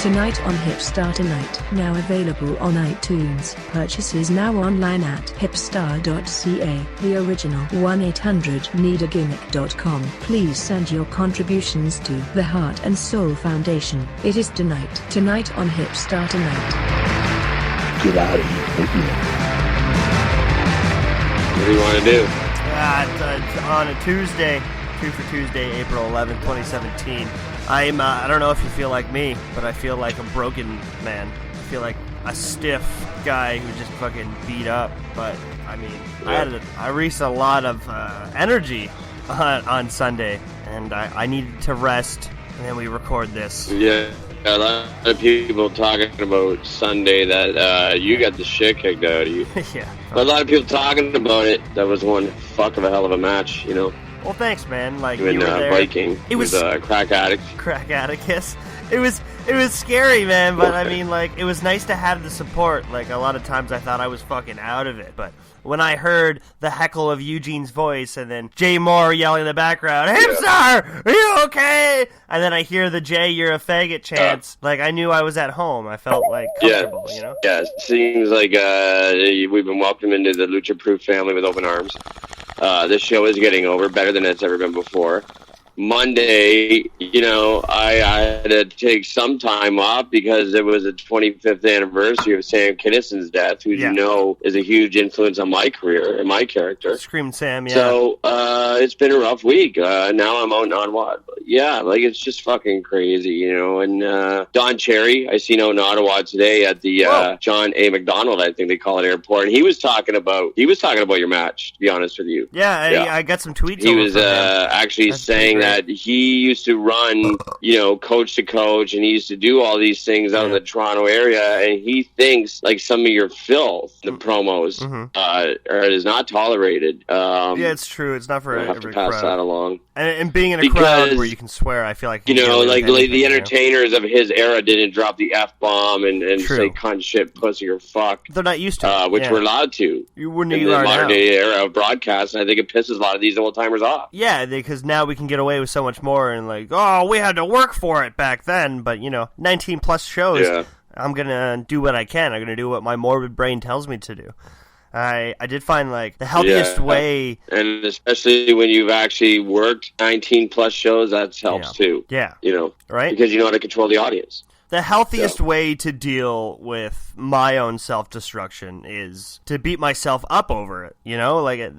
Tonight on Hipstar Tonight, now available on iTunes. Purchases now online at hipstar.ca, the original 1-800-NEED-A-GIMMICK.com. Please send your contributions to the Heart and Soul Foundation. It is tonight on Hipstar Tonight. Get out of here. What do you want to do? It's on a Tuesday, 2 for Tuesday, April 11th, 2017. I don't know if you feel like me, but I feel like a broken man. I feel like a stiff guy who just fucking beat up. But, I mean, I reached a lot of energy on Sunday, and I needed to rest, and then we record this. Yeah, a lot of people talking about Sunday that you got the shit kicked out of you. Yeah. But a lot of people talking about it. That was one fuck of a hell of a match, you know. Well, thanks, man. Like, you were there. Viking. It was crack addict. Crack addict, yes. It was scary, man. But I mean, like, it was nice to have the support. Like, a lot of times I thought I was fucking out of it, but when I heard the heckle of Eugene's voice and then Jay Moore yelling in the background, "Hipstar, are you okay?" And then I hear the "Jay, you're a faggot" chants. Like, I knew I was at home. I felt like comfortable, you know. Yeah, it seems like we've been welcomed into the Lucha Proof family with open arms. This show is getting over better than it's ever been before. Monday, you know, I had to take some time off because it was the 25th anniversary of Sam Kinnison's death, who you know is a huge influence on my career and my character. Screaming Sam, yeah. So it's been a rough week. Now I'm out in Ottawa. Yeah, like it's just fucking crazy, you know. And Don Cherry, I seen out in Ottawa today at the John A. McDonald, I think they call it, airport, and he was talking about your match. To be honest with you, I got some tweets. He was actually saying that he used to run, you know, coach to coach, and he used to do all these things out in the Toronto area, and he thinks like some of your filth, the promos, is not tolerated. It's true. It's not for every crowd. Have to pass that along. And being in a crowd where you can swear, I feel like you know, like the entertainers of his era didn't drop the F-bomb and say cunt, shit, pussy, or fuck. They're not used to it. Which we're allowed to. You wouldn't in the modern day era of broadcast, and I think it pisses a lot of these old timers off. Yeah, because now we can get away with so much more, and like, oh, we had to work for it back then, but you know, 19 plus shows. Yeah. I'm gonna do what I can. I'm gonna do what my morbid brain tells me to do. I did find like the healthiest way, and especially when you've actually worked 19 plus shows, that helps too. Yeah, you know, right? Because you know how to control the audience. The healthiest way to deal with my own self-destruction is to beat myself up over it. You know, like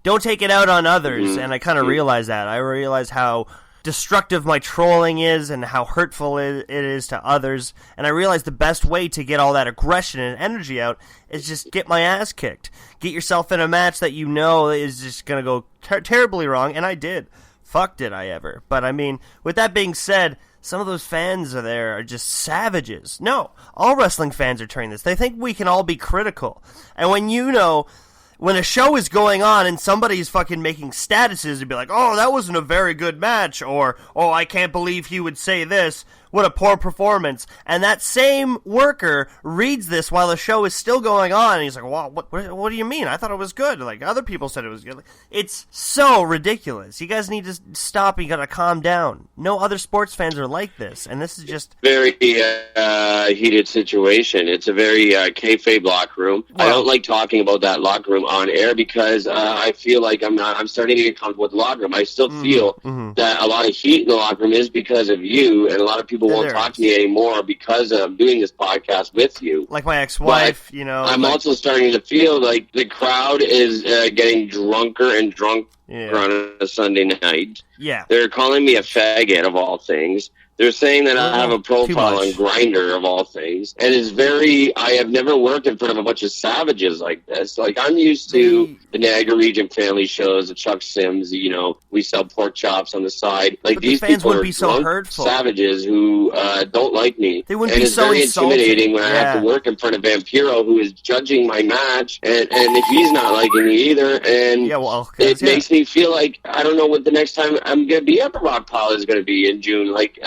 don't take it out on others. And I kind of realized that. I realized how destructive my trolling is and how hurtful it is to others, and I realized the best way to get all that aggression and energy out is just get my ass kicked. Get yourself in a match that you know is just gonna go terribly wrong, and I did. Fuck did I ever. But I mean, with that being said, some of those fans are just savages. No, all wrestling fans are turning this. They think we can all be critical, and when a show is going on and somebody's fucking making statuses to be like, oh, that wasn't a very good match, or, oh, I can't believe he would say this, what a poor performance, and that same worker reads this while the show is still going on, and he's like, well, what do you mean? I thought it was good. Like, other people said it was good. It's so ridiculous. You guys need to stop. You gotta calm down. No other sports fans are like this, and this is just very heated situation. It's a very kayfabe locker room. Well, I don't like talking about that locker room on air because I feel like I'm starting to get comfortable with the locker room. I still feel that a lot of heat in the locker room is because of you, and a lot of people won't talk to me anymore because of doing this podcast with you. Like my ex-wife, you know. I'm also starting to feel like the crowd is getting drunker and drunker on a Sunday night. Yeah. They're calling me a faggot of all things. They're saying that I have a profile on Grindr of all things. And it's I have never worked in front of a bunch of savages like this. Like, I'm used to the Niagara Region family shows, the Chuck Sims, you know, we sell pork chops on the side. Like, but these the fans people wouldn't are be so hurtful. Savages who don't like me. They wouldn't and be it's so very insulting. intimidating when I have to work in front of Vampiro, who is judging my match, and if he's not liking me either. And it makes me feel like I don't know what the next time I'm going to be at the Rock Pile is going to be in June. Like,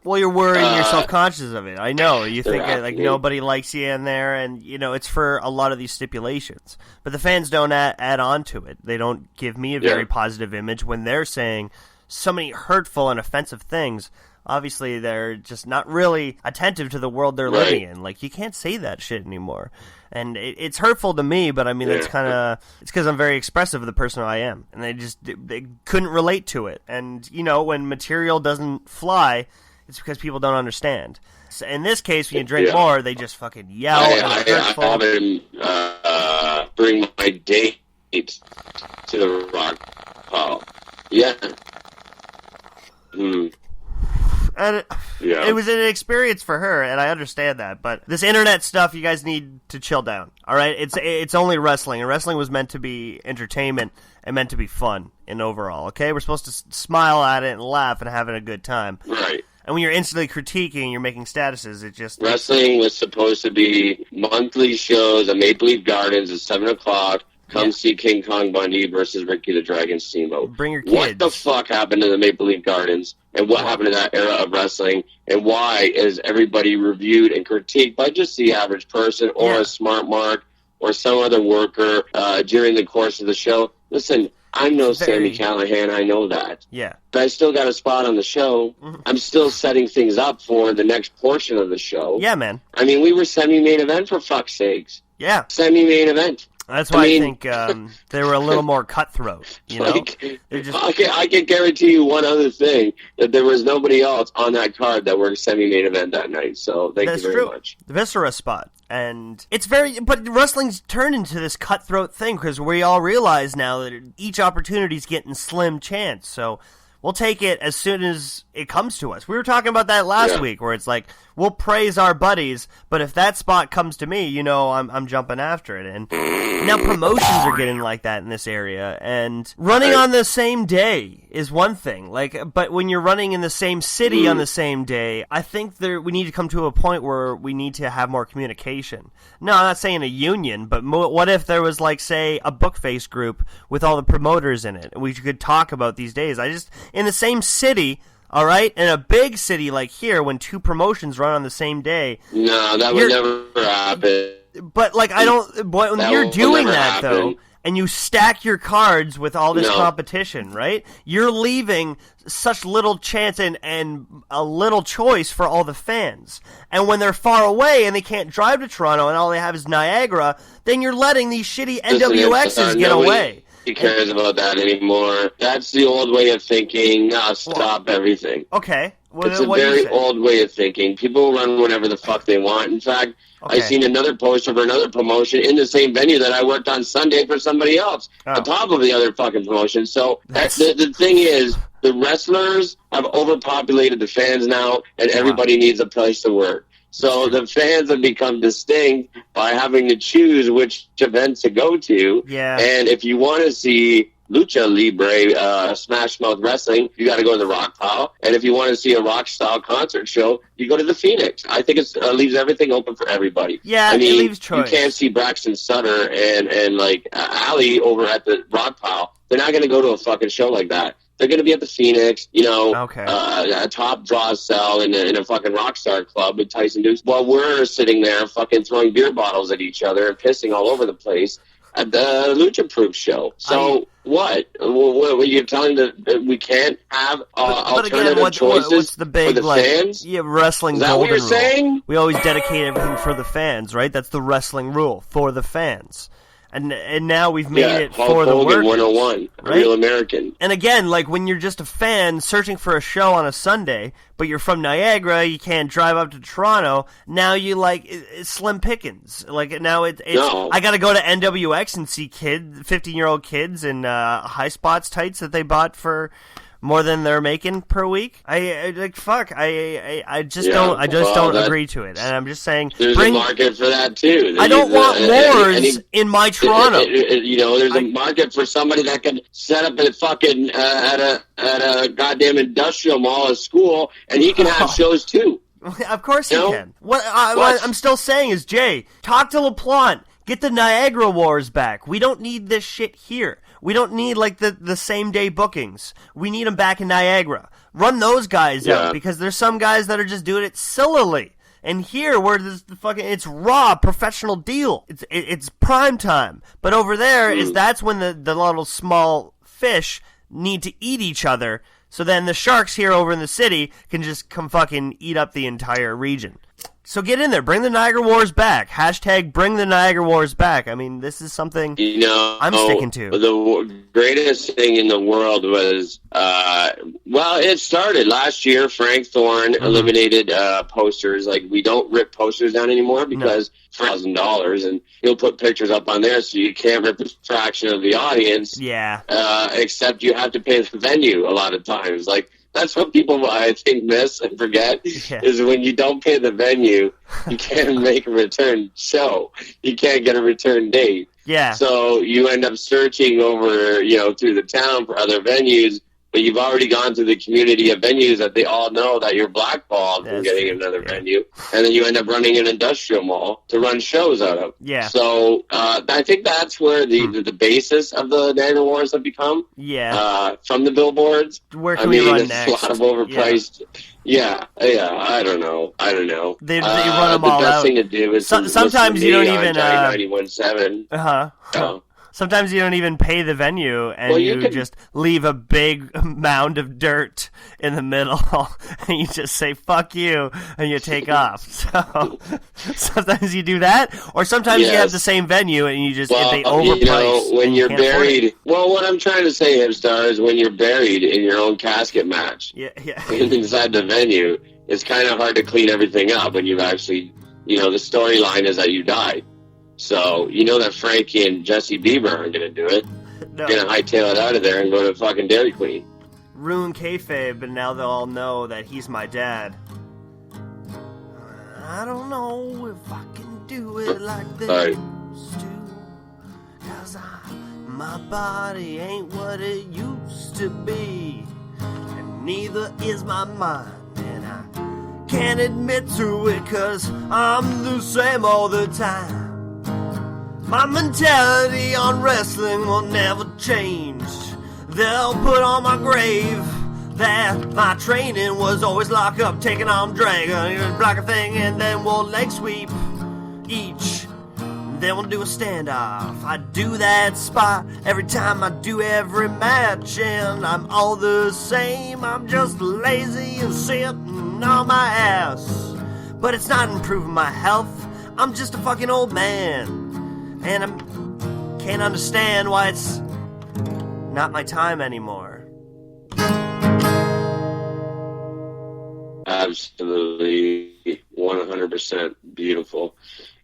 well, you're worried. You're self-conscious of it. I know. You think like nobody likes you in there, and you know it's for a lot of these stipulations. But the fans don't add on to it. They don't give me a very positive image when they're saying so many hurtful and offensive things. Obviously, they're just not really attentive to the world they're living in. Like, you can't say that shit anymore. And it's hurtful to me, but I mean, it's because I'm very expressive of the person I am. And they couldn't relate to it. And, you know, when material doesn't fly, it's because people don't understand. So in this case, when you drink more, they just fucking yell. I have him bring my date to the rock pile. Yeah. And it was an experience for her, and I understand that. But this internet stuff, you guys need to chill down. All right, it's only wrestling, and wrestling was meant to be entertainment and meant to be fun in overall. Okay, we're supposed to smile at it and laugh and having a good time. Right. And when you're instantly critiquing, you're making statuses. It just wrestling was supposed to be monthly shows at Maple Leaf Gardens at 7:00. Come see King Kong Bundy versus Ricky the Dragon Steamboat. Bring your kids. What the fuck happened to the Maple Leaf Gardens? And what happened to that era of wrestling? And why is everybody reviewed and critiqued by just the average person or a smart mark or some other worker during the course of the show? Listen, I'm no Sami Callihan, I know that. Yeah. But I still got a spot on the show. I'm still setting things up for the next portion of the show. Yeah, man. I mean, we were semi-main event, for fuck's sakes. Yeah. Semi-main event. That's why I think they were a little more cutthroat, you know? I can guarantee you one other thing, that there was nobody else on that card that worked semi-main event that night, so thank you very much. The Viscera spot. And it's but wrestling's turned into this cutthroat thing, because we all realize now that each opportunity's getting slim chance, so we'll take it as soon as it comes to us. We were talking about that last week, where it's like, we'll praise our buddies, but if that spot comes to me, you know, I'm jumping after it. And now promotions are getting like that in this area, and running on the same day is one thing. But when you're running in the same city on the same day, I think we need to come to a point where we need to have more communication. No, I'm not saying a union, but what if there was, like, say, a bookface group with all the promoters in it, and we could talk about these days. In the same city, all right, in a big city like here, when two promotions run on the same day. No, that would never happen. But, like, when you're doing that, though, and you stack your cards with all this competition, right? You're leaving such little chance and a little choice for all the fans. And when they're far away and they can't drive to Toronto and all they have is Niagara, then you're letting these shitty NWXs get away. He cares about that anymore. That's the old way of thinking. Now stop everything. Okay. It's a very old way of thinking. People run whatever the fuck they want. In fact, I seen another poster for another promotion in the same venue that I worked on Sunday for somebody else, on top of the other fucking promotion. So the thing is, the wrestlers have overpopulated the fans now, and everybody needs a place to work. So the fans have become distinct by having to choose which events to go to. Yeah. And if you want to see Lucha Libre, Smash Mouth Wrestling, you got to go to the Rock Pile. And if you want to see a rock-style concert show, you go to the Phoenix. I think it leaves everything open for everybody. Yeah, I mean, it leaves choice. You can't see Braxton Sutter and like, Ali over at the Rock Pile. They're not going to go to a fucking show like that. They're going to be at the Phoenix, you know, a top draw cell in a fucking Rockstar Club with Tyson Dukes, while we're sitting there fucking throwing beer bottles at each other and pissing all over the place at the Lucha Proof show. So what? You're telling that we can't have alternative choices what's the big, for the fans? Yeah, wrestling. Is that what you're saying? We always dedicate everything for the fans, right? That's the wrestling rule, for the fans. And now we've made it for the workers. 101, right? Real American. And again, like, when you're just a fan searching for a show on a Sunday, but you're from Niagara, you can't drive up to Toronto, now you, like, it's slim pickings. Like, now it's I gotta go to NWX and see 15-year-old kids in high spots tights that they bought for more than they're making per week. I just don't agree to it. And I'm just saying, there's a market for that too. I don't want wars in my Toronto. There's a market for somebody that can set up a fucking at a goddamn industrial mall, a school, and he can have shows too. Of course he can. What I'm still saying is, Jay, talk to LaPlante. Get the Niagara Wars back. We don't need this shit here. We don't need, like, the same-day bookings. We need them back in Niagara. Run those guys out, because there's some guys that are just doing it sillily. And here, where it's raw, professional deal. It's prime time. But over there, that's when the little small fish need to eat each other So then the sharks here over in the city can just come fucking eat up the entire region. So get in there. Bring the Niagara Wars back. Hashtag bring the Niagara Wars back. I mean, this is something I'm sticking to. The greatest thing in the world was, it started last year. Frank Thorne eliminated posters. Like, we don't rip posters down anymore because $1,000, and he'll put pictures up on there, so you can't rip a fraction of the audience. Yeah. Except you have to pay the venue a lot of times. Like, that's what people, I think, miss and forget, is when you don't pay the venue, you can't make a return show. You can't get a return date. Yeah. So you end up searching over, through the town for other venues, but you've already gone through the community of venues that they all know that you're blackballed from getting another venue. And then you end up running an industrial mall to run shows out of. Yeah. So I think that's where the basis of the Niagara Wars have become. Yeah. From the billboards. Where can we run next? A lot of overpriced. Yeah. I don't know. They run them all the best out. thing to do is sometimes you don't even 91.7. Sometimes you don't even pay the venue, and you just leave a big mound of dirt in the middle, and you just say, fuck you, and you take off. So sometimes you do that, or sometimes you have the same venue, and you just, if they overprice. When you're buried, what I'm trying to say, Hipstar, is when you're buried in your own casket match inside the venue, it's kind of hard to clean everything up when you've actually, the storyline is that you died. So, that Frankie and Jesse Bieber aren't going to do it. No. Going to hightail it out of there and go to fucking Dairy Queen. Ruin kayfabe, but now they'll all know that he's my dad. I don't know if I can do it like this. Cause my body ain't what it used to be. And neither is my mind. And I can't admit to it cause I'm the same all the time. My mentality on wrestling will never change. They'll put on my grave that my training was always lock up, taking on dragon, block a thing, and then we'll leg sweep each. Then we'll do a standoff. I do that spot every time I do every match, and I'm all the same. I'm just lazy and sitting on my ass. But it's not improving my health. I'm just a fucking old man. And I can't understand why it's not my time anymore. Absolutely, 100% beautiful.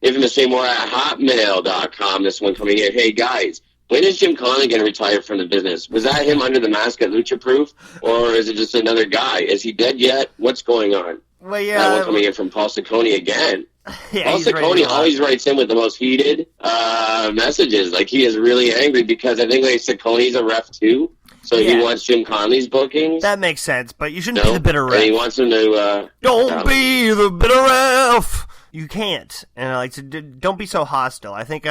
Infamous Jay Moore at hotmail.com. This one coming in. Hey, guys, when is Jim Conley going to retire from the business? Was that him under the mask at Lucha Proof? Or is it just another guy? Is he dead yet? What's going on? Well, yeah. That one coming in from Paul Ciccone again. Yeah, Paul Ciccone always writes in with the most heated messages. Like, he is really angry because I think Ciccone's a ref too. So he wants Jim Conley's bookings. That makes sense, but you shouldn't be the bitter ref. And he wants him to... Don't be the bitter ref! You can't. And don't be so hostile. I think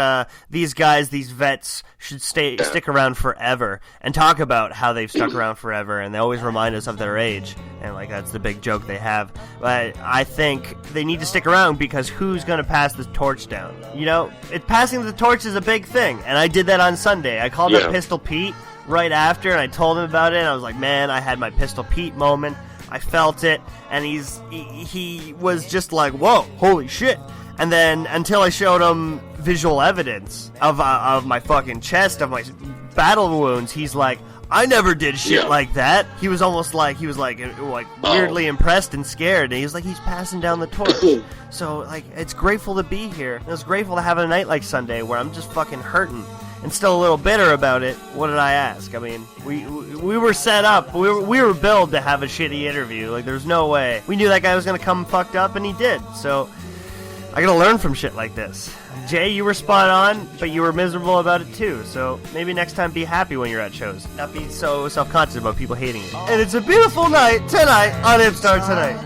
these guys, these vets, should stick around forever and talk about how they've stuck around forever, and they always remind us of their age. And that's the big joke they have. But I think they need to stick around because who's going to pass the torch down? Passing the torch is a big thing, and I did that on Sunday. I called up Pistol Pete right after, and I told him about it, and I was like, man, I had my Pistol Pete moment. I felt it, and he was just like, whoa, holy shit. And then until I showed him visual evidence of my fucking chest, of my battle wounds, he's like, I never did shit like that. He was almost like, weirdly impressed and scared, and he was like, he's passing down the torch. So, it's grateful to be here. It was grateful to have a night like Sunday where I'm just fucking hurting and still a little bitter about it. What did I ask? I mean, we were set up. We were billed to have a shitty interview. There's no way. We knew that guy was going to come fucked up, and he did. So I got to learn from shit like this. Jay, you were spot on, but you were miserable about it too. So maybe next time be happy when you're at shows. Not be so self-conscious about people hating you. And it's a beautiful night tonight on Hipstar Tonight.